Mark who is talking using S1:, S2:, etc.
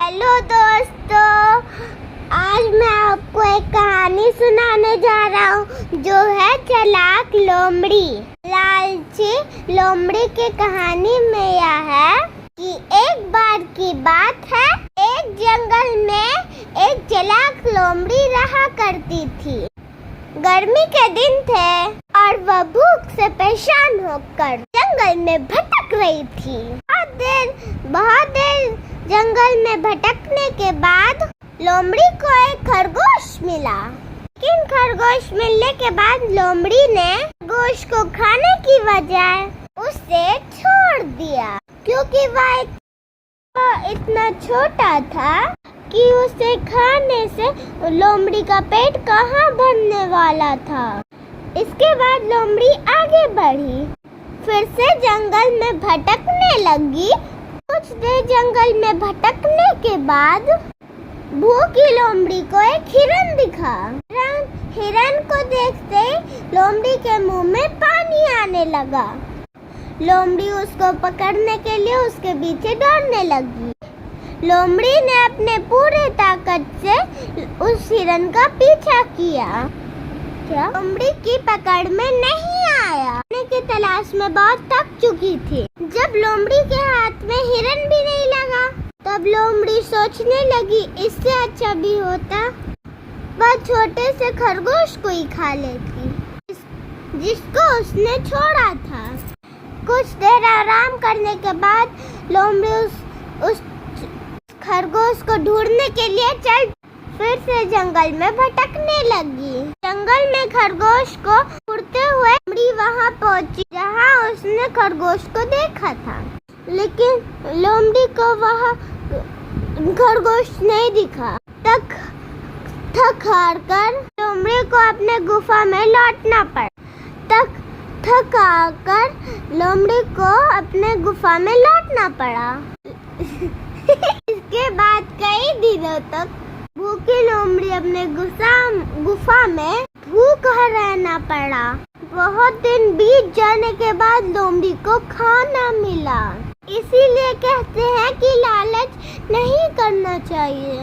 S1: Hello दोस्तों, आज मैं आपको एक कहानी सुनाने जा रहा हूँ जो है चालाक लोमड़ी। लालची लोमड़ी की कहानी में यह है कि एक बार की बात है, एक जंगल में एक चालाक लोमड़ी रहा करती थी। गर्मी के दिन थे और वह भूख से परेशान होकर जंगल में भटक रही थी। बहुत देर जंगल में भटकने के बाद लोमड़ी को एक खरगोश मिला। लेकिन खरगोश मिलने के बाद लोमड़ी ने खरगोश को खाने की बजाय उसे छोड़ दिया, क्योंकि वह इतना छोटा था कि उसे खाने से लोमड़ी का पेट कहाँ भरने वाला था। इसके बाद लोमड़ी आगे बढ़ी, फिर से जंगल में भटकने लगी। कुछ देर जंगल में भटकने के बाद भूखी लोमड़ी को एक हिरन दिखा। हिरन को देखते लोमड़ी के मुंह में पानी आने लगा। लोमड़ी उसको पकड़ने के लिए उसके पीछे दौड़ने लगी। लोमड़ी ने अपने पूरे ताकत से उस हिरन का पीछा किया। लोमड़ी की पकड़ में नहीं आया। खाने की तलाश में बहुत थक चुकी थी। जब लोमड़ी के हाथ में हिरन भी नहीं लगा, तब लोमड़ी सोचने लगी इससे अच्छा भी होता वह छोटे से खरगोश को ही खा लेती, जिसको उसने छोड़ा था। कुछ देर आराम करने के बाद लोमड़ी उस खरगोश को ढूंढने के लिए फिर से जंगल में भटकने लगी। जंगल में खरगोश को ढूंढते हुए लोमड़ी वहां पहुंची जहां उसने खरगोश को देखा था, लेकिन लोमड़ी को वहां खरगोश नहीं दिखा। थक हार कर लोमड़ी को अपने गुफा में लौटना पड़ा। थक हार कर लोमड़ी को अपने गुफा में लौटना पड़ा। इसके बाद कई दिनों तक भूखी लोमड़ी अपने गुफा में भूखा रहना पड़ा। बहुत दिन बीत जाने के बाद लोमड़ी को खाना मिला। इसीलिए कहते हैं कि लालच नहीं करना चाहिए।